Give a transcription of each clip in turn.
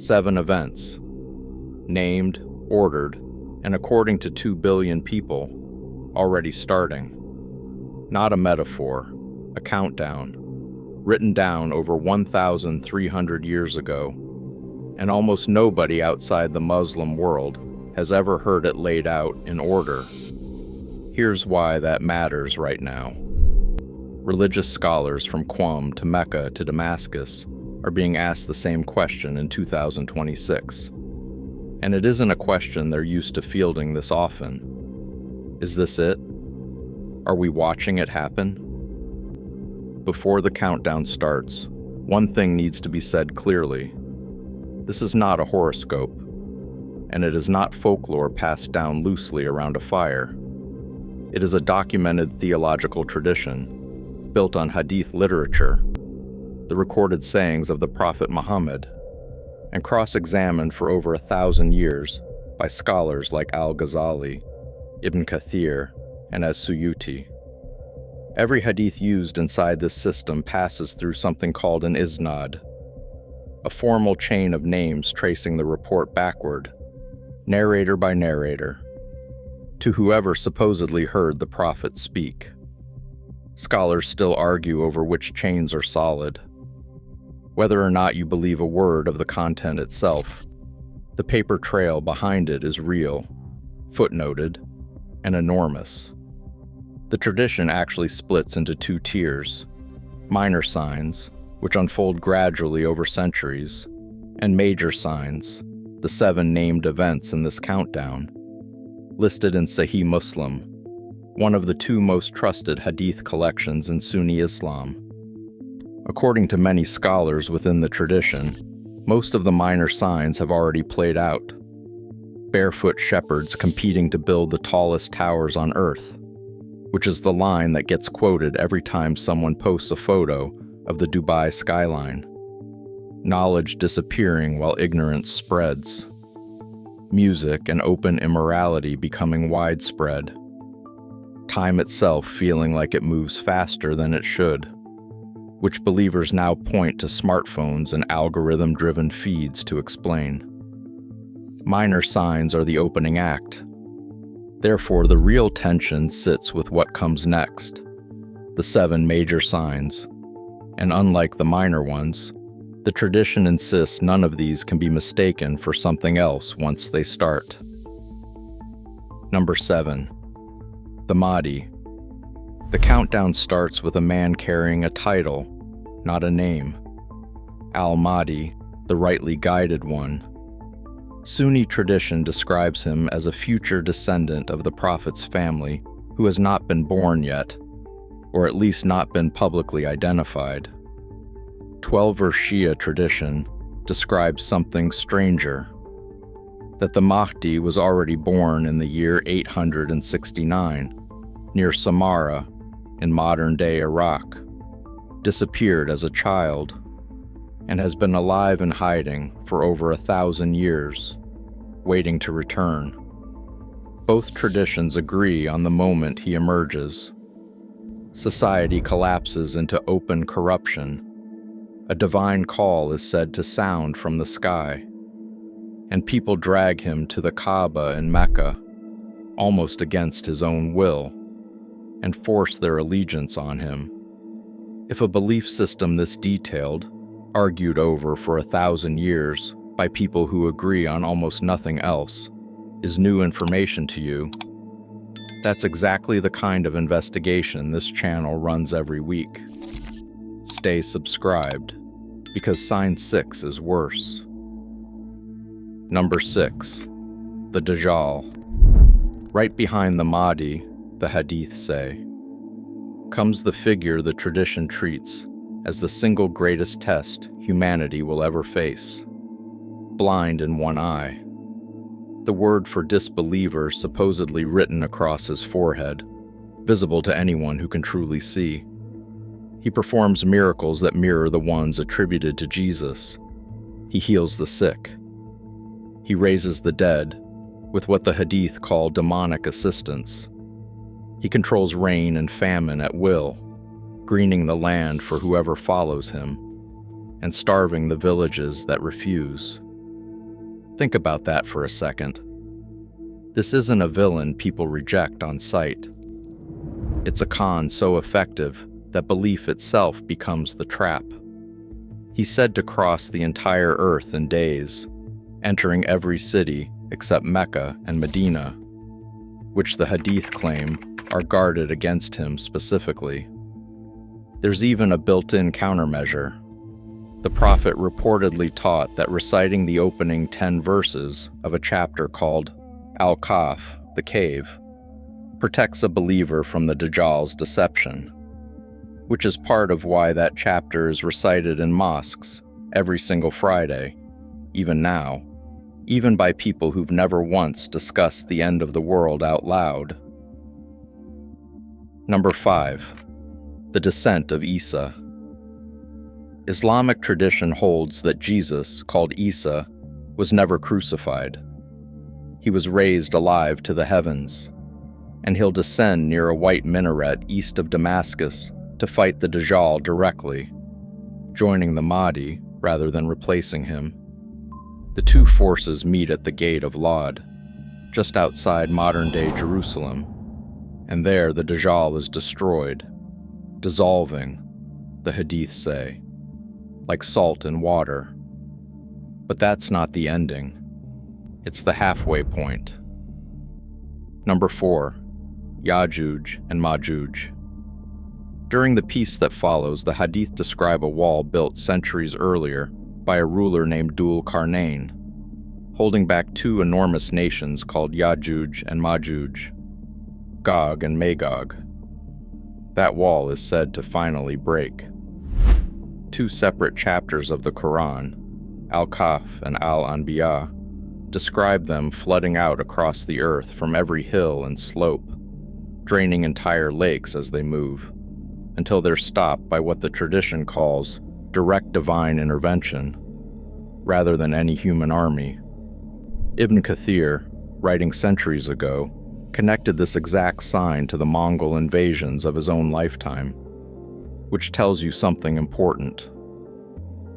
7 events, named, ordered, and according to 2 billion people, already starting. Not a metaphor, a countdown, written down over 1,300 years ago, and almost nobody outside the Muslim world has ever heard it laid out in order. Here's why that matters right now. Religious scholars from Qom to Mecca to Damascus are being asked the same question in 2026. And it isn't a question they're used to fielding this often. Is this it? Are we watching it happen? Before the countdown starts, one thing needs to be said clearly. This is not a horoscope, and it is not folklore passed down loosely around a fire. It is a documented theological tradition, built on hadith literature, the recorded sayings of the Prophet Muhammad, and cross-examined for over 1,000 years by scholars like Al-Ghazali, Ibn Kathir, and As-Suyuti. Every hadith used inside this system passes through something called an isnad, a formal chain of names tracing the report backward, narrator by narrator, to whoever supposedly heard the prophet speak. Scholars still argue over which chains are solid. Whether or not you believe a word of the content itself, the paper trail behind it is real, footnoted, and enormous. The tradition actually splits into 2 tiers: minor signs, which unfold gradually over centuries, and major signs, the 7 named events in this countdown, listed in Sahih Muslim, one of the 2 most trusted hadith collections in Sunni Islam. According to many scholars within the tradition, most of the minor signs have already played out. Barefoot shepherds competing to build the tallest towers on earth, which is the line that gets quoted every time someone posts a photo of the Dubai skyline. Knowledge disappearing while ignorance spreads. Music and open immorality becoming widespread. Time itself feeling like it moves faster than it should, which believers now point to smartphones and algorithm-driven feeds to explain. Minor signs are the opening act. Therefore, the real tension sits with what comes next, the 7 major signs. And unlike the minor ones, the tradition insists none of these can be mistaken for something else once they start. Number 7. The Mahdi. The countdown starts with a man carrying a title, not a name. Al-Mahdi, the rightly guided one. Sunni tradition describes him as a future descendant of the Prophet's family who has not been born yet, or at least not been publicly identified. 12-verse Shia tradition describes something stranger, that the Mahdi was already born in the year 869, near Samarra, in modern-day Iraq, disappeared as a child, and has been alive in hiding for over 1,000 years, waiting to return. Both traditions agree on the moment he emerges. Society collapses into open corruption. A divine call is said to sound from the sky, and people drag him to the Kaaba in Mecca, almost against his own will, and force their allegiance on him. If a belief system this detailed, argued over for 1,000 years by people who agree on almost nothing else, is new information to you, that's exactly the kind of investigation this channel runs every week. Stay subscribed, because sign 6 is worse. Number 6. The Dajjal. Right behind the Mahdi, the Hadith say, comes the figure the tradition treats as the single greatest test humanity will ever face. Blind in one eye. The word for disbeliever supposedly written across his forehead, visible to anyone who can truly see. He performs miracles that mirror the ones attributed to Jesus. He heals the sick. He raises the dead with what the Hadith call demonic assistance. He controls rain and famine at will, greening the land for whoever follows him, and starving the villages that refuse. Think about that for a second. This isn't a villain people reject on sight. It's a con so effective that belief itself becomes the trap. He's said to cross the entire earth in days, entering every city except Mecca and Medina, which the Hadith claim are guarded against him specifically. There's even a built-in countermeasure. The Prophet reportedly taught that reciting the opening 10 verses of a chapter called Al-Kahf, the cave, protects a believer from the Dajjal's deception, which is part of why that chapter is recited in mosques every single Friday, even now, even by people who've never once discussed the end of the world out loud. Number 5. The descent of Isa. Islamic tradition holds that Jesus, called Isa, was never crucified. He was raised alive to the heavens, and he'll descend near a white minaret east of Damascus to fight the Dajjal directly, joining the Mahdi rather than replacing him. The two forces meet at the Gate of Lod, just outside modern-day Jerusalem, and there the Dajjal is destroyed, dissolving, the Hadith say, like salt in water. But that's not the ending. It's the halfway point. Number 4. Ya'juj and Ma'juj. During the peace that follows, the Hadith describe a wall built centuries earlier by a ruler named Dhul Qarnayn, holding back two enormous nations called Ya'juj and Ma'juj, Gog and Magog. That wall is said to finally break. Two separate chapters of the Quran, Al-Kahf and Al-Anbiya, describe them flooding out across the earth from every hill and slope, draining entire lakes as they move, until they're stopped by what the tradition calls direct divine intervention, rather than any human army. Ibn Kathir, writing centuries ago, connected this exact sign to the Mongol invasions of his own lifetime, which tells you something important.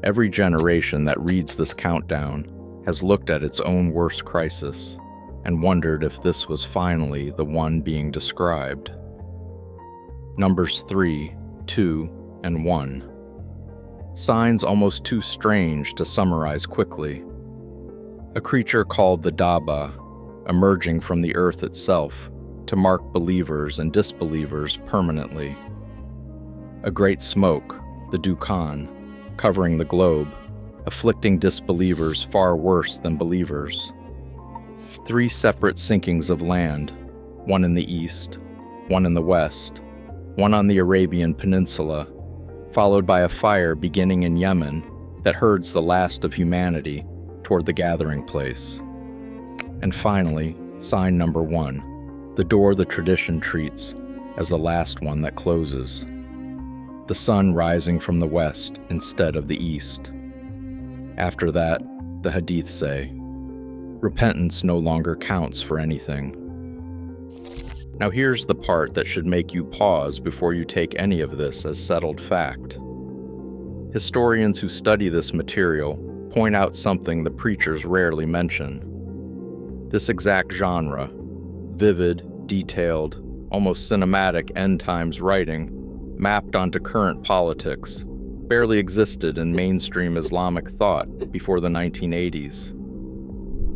Every generation that reads this countdown has looked at its own worst crisis and wondered if this was finally the one being described. Numbers 3, 2, and 1. Signs almost too strange to summarize quickly. A creature called the Daba, emerging from the earth itself to mark believers and disbelievers permanently. A great smoke, the Dukhan, covering the globe, afflicting disbelievers far worse than believers. 3 separate sinkings of land, one in the east, one in the west, one on the Arabian Peninsula, followed by a fire beginning in Yemen that herds the last of humanity toward the gathering place. And finally, sign number 1, the door the tradition treats as the last one that closes. The sun rising from the west instead of the east. After that, the Hadith say, repentance no longer counts for anything. Now here's the part that should make you pause before you take any of this as settled fact. Historians who study this material point out something the preachers rarely mention. This exact genre, vivid, detailed, almost cinematic end times writing, mapped onto current politics, barely existed in mainstream Islamic thought before the 1980s.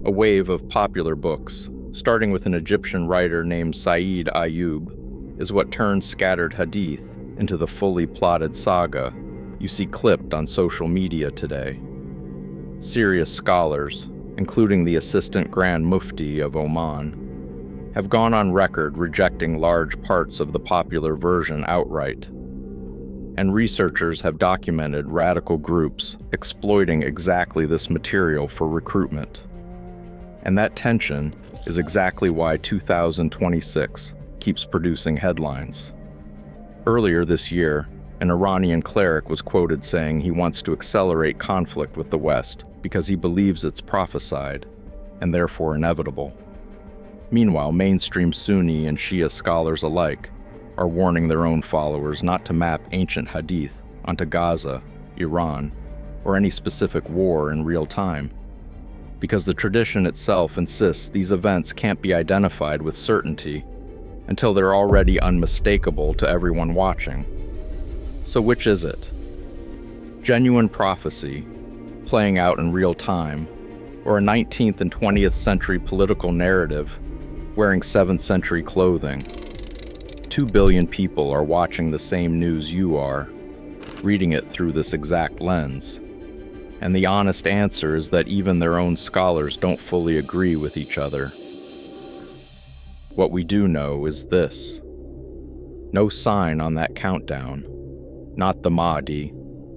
A wave of popular books, starting with an Egyptian writer named Said Ayub, is what turned scattered hadith into the fully plotted saga you see clipped on social media today. Serious scholars, including the Assistant Grand Mufti of Oman, have gone on record rejecting large parts of the popular version outright. And researchers have documented radical groups exploiting exactly this material for recruitment. And that tension is exactly why 2026 keeps producing headlines. Earlier this year, an Iranian cleric was quoted saying he wants to accelerate conflict with the West because he believes it's prophesied, and therefore inevitable. Meanwhile, mainstream Sunni and Shia scholars alike are warning their own followers not to map ancient hadith onto Gaza, Iran, or any specific war in real time. because the tradition itself insists these events can't be identified with certainty until they're already unmistakable to everyone watching. So which is it? Genuine prophecy, playing out in real time, or a 19th and 20th century political narrative wearing 7th century clothing? 2 billion people are watching the same news you are, reading it through this exact lens. And the honest answer is that even their own scholars don't fully agree with each other. What we do know is this: no sign on that countdown, not the Mahdi,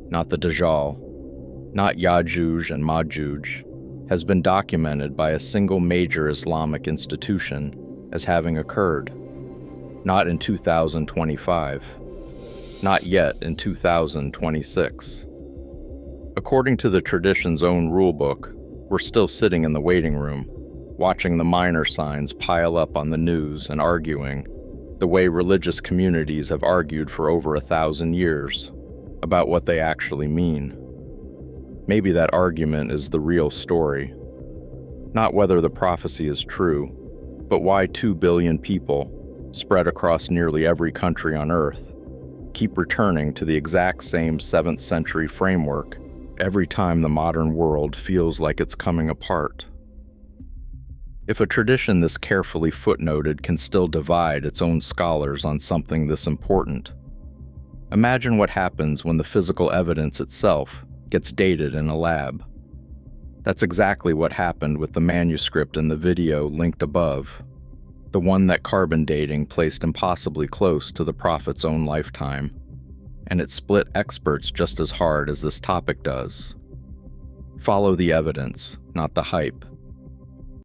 not the Dajjal, not Yajuj and Majuj, has been documented by a single major Islamic institution as having occurred. Not in 2025. Not yet in 2026. According to the tradition's own rulebook, we're still sitting in the waiting room, watching the minor signs pile up on the news and arguing, the way religious communities have argued for over 1,000 years, about what they actually mean. Maybe that argument is the real story. Not whether the prophecy is true, but why 2 billion people, spread across nearly every country on Earth, keep returning to the exact same 7th century framework every time the modern world feels like it's coming apart. If a tradition this carefully footnoted can still divide its own scholars on something this important, imagine what happens when the physical evidence itself gets dated in a lab. That's exactly what happened with the manuscript in the video linked above, the one that carbon dating placed impossibly close to the prophet's own lifetime. And it split experts just as hard as this topic does. Follow the evidence, not the hype.